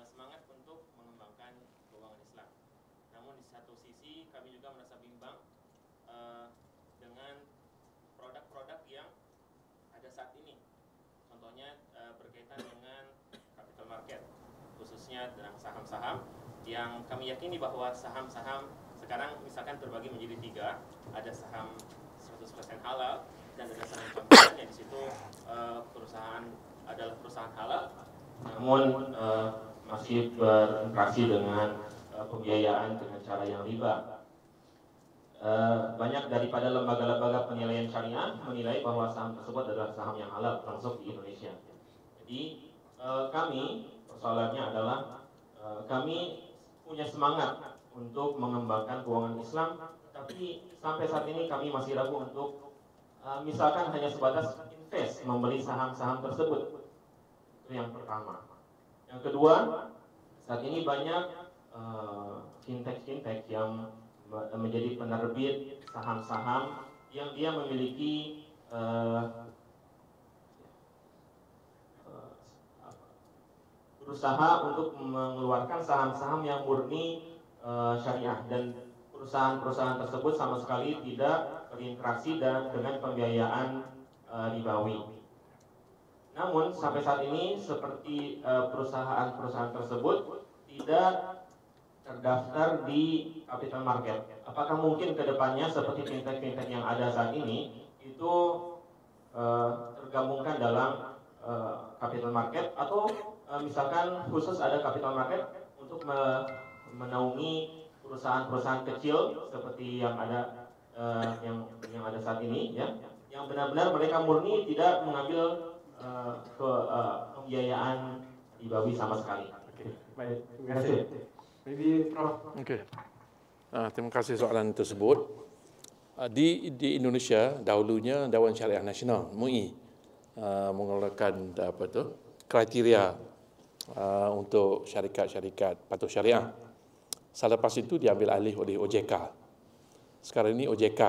semangat untuk mengembangkan keuangan Islam. Namun di satu sisi kami juga merasa bimbang dengan produk-produk yang ada saat ini. Contohnya berkaitan dengan capital market, khususnya dengan saham-saham yang kami yakini bahwa saham-saham sekarang misalkan terbagi menjadi 3, ada saham 100% halal dan ada saham campuran yang di situ perusahaan adalah perusahaan halal, namun masih berinteraksi dengan pembiayaan dengan cara yang riba. Banyak daripada lembaga-lembaga penilaian syariah menilai bahwa saham tersebut adalah saham yang halal termasuk di Indonesia. Jadi kami, persoalannya adalah kami punya semangat untuk mengembangkan keuangan Islam, tapi sampai saat ini kami masih ragu untuk misalkan hanya sebatas invest, membeli saham-saham tersebut. Itu yang pertama. Yang kedua, saat ini banyak fintech yang menjadi penerbit saham-saham yang dia memiliki berusaha untuk mengeluarkan saham-saham yang murni syariah, dan perusahaan-perusahaan tersebut sama sekali tidak berinteraksi dengan pembiayaan ribawi. Namun sampai saat ini seperti perusahaan-perusahaan tersebut tidak terdaftar di capital market. Apakah mungkin ke depannya seperti fintech-fintech yang ada saat ini itu tergabungkan dalam capital market, atau misalkan khusus ada capital market untuk menaungi perusahaan-perusahaan kecil seperti yang ada yang ada saat ini, ya, yang benar-benar mereka murni tidak mengambil pembiayaan ribawi sama sekali. Oke, baik, terima kasih. Maybe Prof. Okey. Terima kasih soalan tersebut. Di Indonesia dahulunya Dewan Syariah Nasional MUI mengeluarkan kriteria untuk syarikat-syarikat patuh syariah. Selepas itu diambil alih oleh OJK. Sekarang ini OJK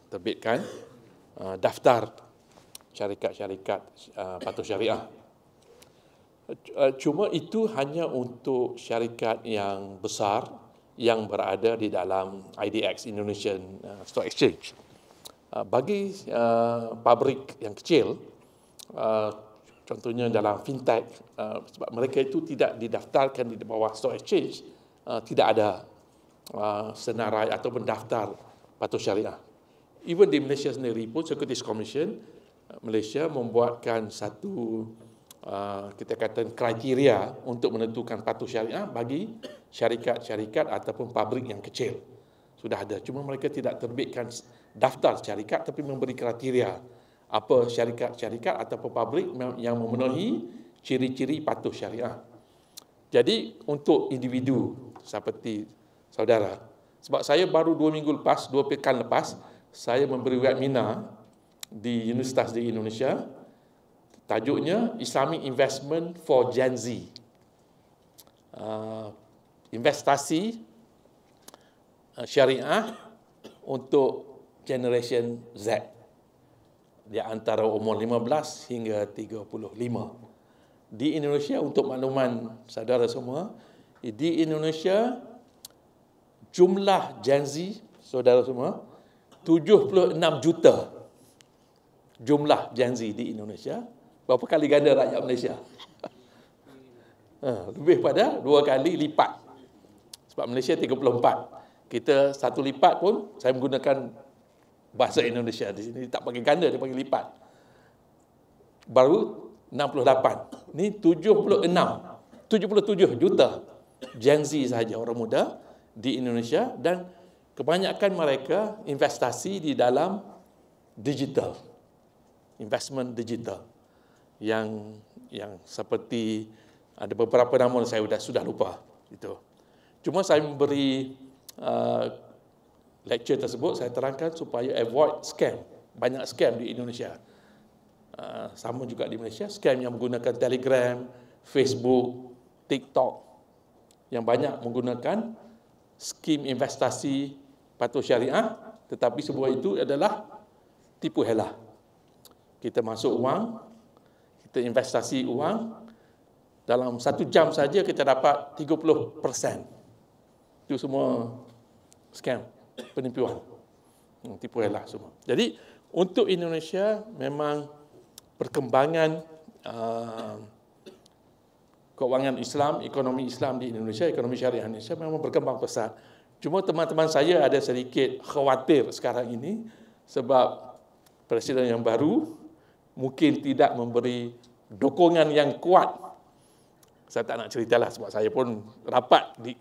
terbitkan daftar syarikat-syarikat patuh syariah. Cuma itu hanya untuk syarikat yang besar yang berada di dalam IDX, Indonesian Stock Exchange. Bagi pabrik yang kecil, contohnya dalam fintech, sebab mereka itu tidak didaftarkan di bawah Stock Exchange, tidak ada senarai atau mendaftar patuh syariah. Even di Malaysia sendiri pun, Securities Commission Malaysia membuatkan satu kita katakan kriteria untuk menentukan patuh syariah bagi syarikat-syarikat ataupun pabrik yang kecil. Sudah ada, cuma mereka tidak terbitkan daftar syarikat tapi memberi kriteria apa syarikat-syarikat ataupun pabrik yang memenuhi ciri-ciri patuh syariah. Jadi untuk individu seperti saudara, sebab saya baru 2 minggu lepas, 2 pekan lepas, saya memberi webinar di universitas di Indonesia, tajuknya Islamic Investment for Gen Z. Investasi syariah untuk generation Z, di antara umur 15 hingga 35. Di Indonesia, untuk makluman saudara semua, di Indonesia jumlah Gen Z, saudara semua, 76 juta jumlah Gen Z di Indonesia. Berapa kali ganda rakyat Malaysia? Lebih pada 2 kali lipat. Sebab Malaysia 34. Kita 1 lipat pun, saya menggunakan bahasa Indonesia di sini, tak pakai ganda, dia panggil lipat. Baru 68. Ni 77 juta Gen Z sahaja, orang muda di Indonesia, dan kebanyakan mereka investasi di dalam digital, investment digital, yang seperti ada beberapa nama saya sudah lupa itu. Cuma saya memberi lecture tersebut, saya terangkan supaya avoid scam. Banyak scam di Indonesia. Sama juga di Malaysia, scam yang menggunakan Telegram, Facebook, TikTok, yang banyak menggunakan skim investasi patuh syariah, tetapi semua itu adalah tipu helah. Kita masuk uang, kita investasi uang, dalam 1 jam saja kita dapat 30%. Itu semua scam, penipuan, tipu elah semua. Jadi untuk Indonesia memang perkembangan keuangan Islam, ekonomi Islam di Indonesia, ekonomi syariah Indonesia memang berkembang pesat. Cuma teman-teman saya ada sedikit khawatir sekarang ini sebab Presiden yang baru mungkin tidak memberi dukungan yang kuat. Saya tak nak ceritalah sebab saya pun rapat di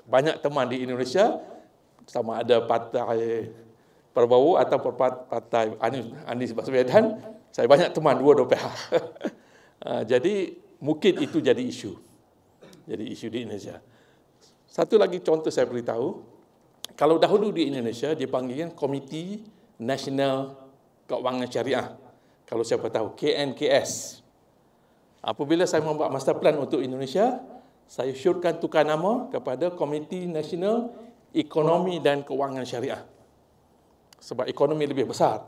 banyak teman di Indonesia, sama ada partai Prabowo atau partai Anies Baswedan. Saya banyak teman dua-dua pihak. Jadi mungkin itu jadi isu. Jadi isu di Indonesia. Satu lagi contoh saya beritahu, kalau dahulu di Indonesia dipanggilkan Komiti Nasional Keuangan Syariah. Kalau siapa tahu, KNKS. Apabila saya membuat master plan untuk Indonesia, saya syorkan tukar nama kepada Komiti Nasional Ekonomi dan Keuangan Syariah. Sebab ekonomi lebih besar.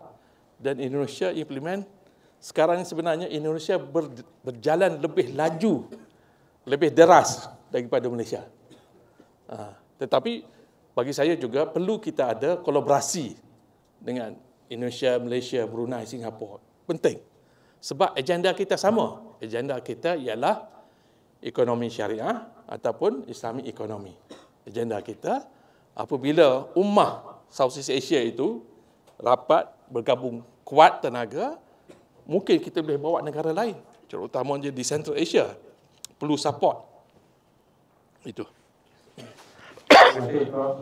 Dan Indonesia implement, sekarang sebenarnya Indonesia berjalan lebih laju, lebih deras daripada Malaysia. Tetapi bagi saya juga perlu kita ada kolaborasi dengan Indonesia, Malaysia, Brunei, Singapura. Penting. Sebab agenda kita sama. Agenda kita ialah ekonomi syariah ataupun Islami ekonomi. Agenda kita apabila ummah Southeast Asia itu rapat, bergabung, kuat tenaga, mungkin kita boleh bawa negara lain, terutamanya di Central Asia, perlu support. Itu. Terima kasih, Prof.